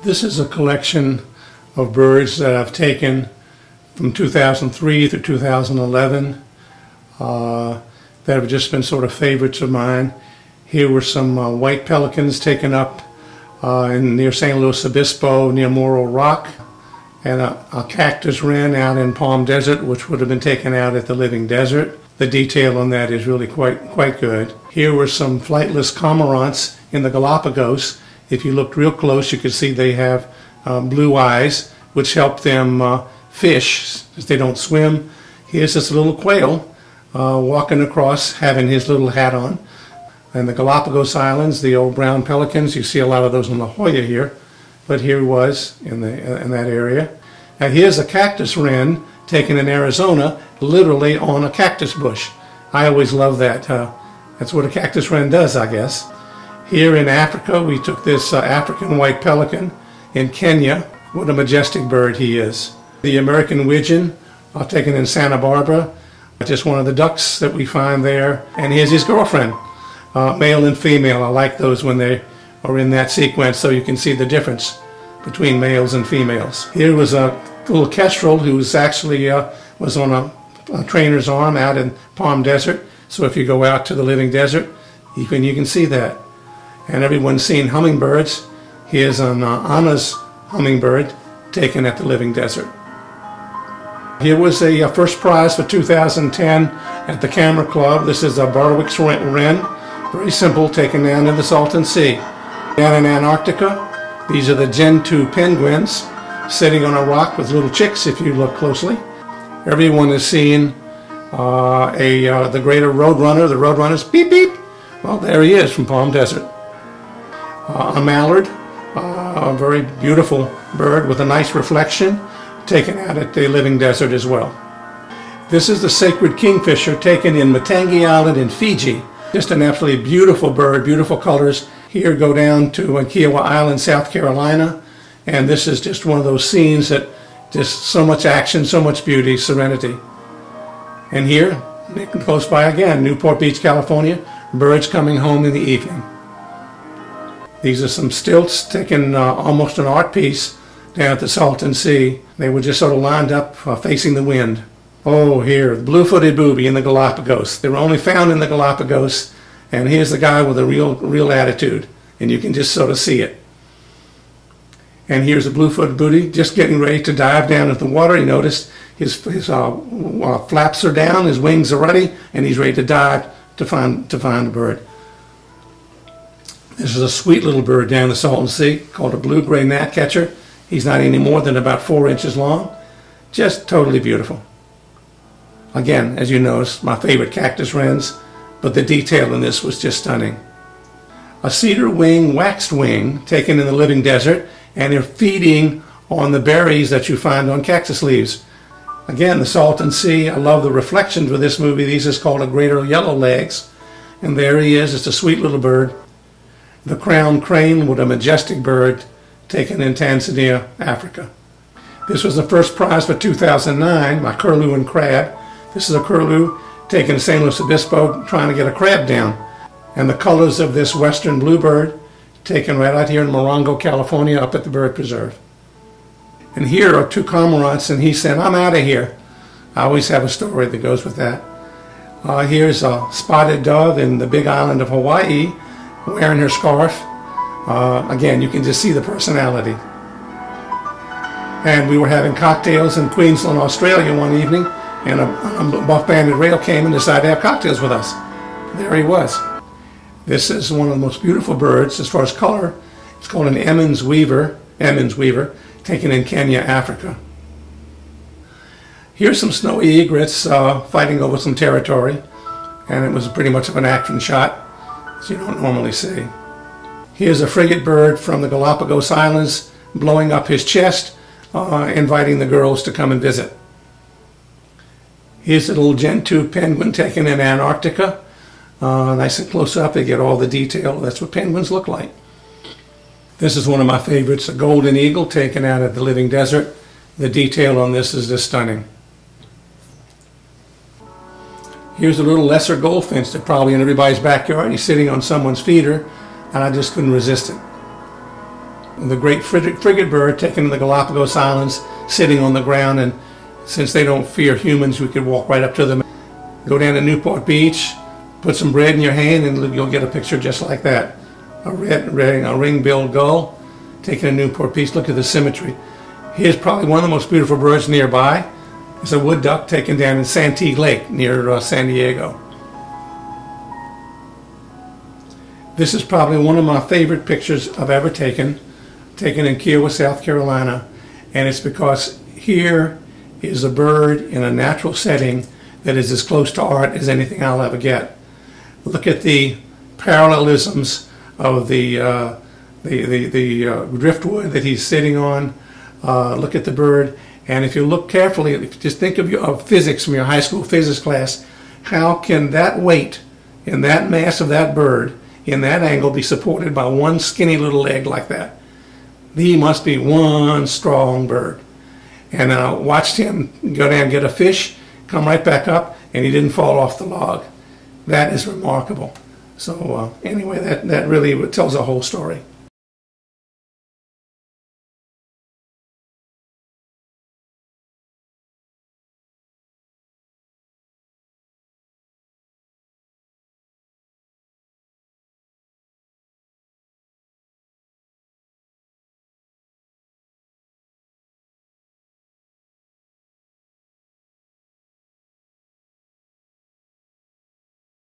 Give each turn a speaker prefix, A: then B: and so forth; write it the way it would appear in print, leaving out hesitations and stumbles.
A: This is a collection of birds that I've taken from 2003 through 2011 that have just been sort of favorites of mine. Here were some white pelicans taken up near San Luis Obispo, near Morro Rock, and a cactus wren out in Palm Desert, which would have been taken out at the Living Desert. The detail on that is really quite good. Here were some flightless cormorants in the Galapagos. If you looked real close, you could see they have blue eyes, which help them fish, as they don't swim. Here's this little quail walking across, having his little hat on. And the Galapagos Islands, the old brown pelicans, you see a lot of those in La Jolla here, but here he was in that area. And here's a cactus wren taken in Arizona, literally on a cactus bush. I always love that. That's what a cactus wren does, I guess. Here in Africa, we took this African white pelican in Kenya. What a majestic bird he is. The American widgeon, taken in Santa Barbara, just one of the ducks that we find there. And here's his girlfriend, male and female. I like those when they are in that sequence, so you can see the difference between males and females. Here was a little kestrel who was actually was on a trainer's arm out in Palm Desert. So if you go out to the Living Desert, you can see that. And everyone's seen hummingbirds. Here's an Anna's hummingbird taken at the Living Desert. Here was a first prize for 2010 at the Camera Club. This is a Barwick's wren, very simple, taken down in the Salton Sea. Down in Antarctica, these are the Gentoo penguins sitting on a rock with little chicks if you look closely. Everyone has seen the greater roadrunner. The roadrunner's beep beep. Well, there he is from Palm Desert. A mallard, a very beautiful bird with a nice reflection, taken out at the Living Desert as well. This is the sacred kingfisher taken in Matangi Island in Fiji. Just an absolutely beautiful bird, beautiful colors. Here go down to Kiowa Island, South Carolina, and this is just one of those scenes that just so much action, so much beauty, serenity. And here, close by again, Newport Beach, California, birds coming home in the evening. These are some stilts taken almost an art piece down at the Salton Sea. They were just sort of lined up facing the wind. Oh, here, the blue-footed booby in the Galapagos. They were only found in the Galapagos, and here's the guy with a real attitude, and you can just sort of see it. And here's a blue-footed booby just getting ready to dive down into the water. You notice his flaps are down, his wings are ready, and he's ready to dive to find the bird. This is a sweet little bird down the Salton Sea called a blue-gray gnatcatcher. He's not any more than about 4 inches long. Just totally beautiful. Again, as you notice, my favorite cactus wrens, but the detail in this was just stunning. A cedar wing, waxed wing, taken in the Living Desert, and they're feeding on the berries that you find on cactus leaves. Again, the Salton Sea. I love the reflections with this movie. These is called a greater yellowlegs. And there he is. It's a sweet little bird. The crowned crane, with a majestic bird, taken in Tanzania, Africa. This was the first prize for 2009, my curlew and crab. This is a curlew taken in San Luis Obispo, trying to get a crab down. And the colors of this western bluebird, taken right out here in Morongo, California, up at the Bird Preserve. And here are two cormorants, and he said, "I'm out of here." I always have a story that goes with that. Here's a spotted dove in the big island of Hawaii, wearing her scarf. Again, you can just see the personality. And we were having cocktails in Queensland, Australia one evening, and a buff-banded rail came and decided to have cocktails with us. There he was. This is one of the most beautiful birds as far as color. It's called an Emmons weaver, taken in Kenya, Africa. Here's some snowy egrets fighting over some territory, and it was pretty much of an action shot, as you don't normally see. Here's a frigate bird from the Galapagos Islands blowing up his chest, inviting the girls to come and visit. Here's a little Gentoo penguin taken in Antarctica. Nice and close up, they get all the detail. That's what penguins look like. This is one of my favorites, a golden eagle taken out of the Living Desert. The detail on this is just stunning. Here's a little lesser goldfinch that's probably in everybody's backyard. He's sitting on someone's feeder, and I just couldn't resist it. The great frigate bird taken in the Galapagos Islands, sitting on the ground, and since they don't fear humans, we could walk right up to them. Go down to Newport Beach, put some bread in your hand, and you'll get a picture just like that. A ring-billed gull taken in Newport Beach. Look at the symmetry. Here's probably one of the most beautiful birds nearby. It's a wood duck taken down in Santee Lake near San Diego. This is probably one of my favorite pictures I've ever taken in Kiowa, South Carolina, and it's because here is a bird in a natural setting that is as close to art as anything I'll ever get. Look at the parallelisms of the driftwood that he's sitting on. Look at the bird, and if you look carefully, if you just think of physics from your high school physics class, how can that weight and that mass of that bird in that angle be supported by one skinny little leg like that? He must be one strong bird. And I watched him go down and get a fish, come right back up, and he didn't fall off the log. That is remarkable. So anyway, that really tells a whole story.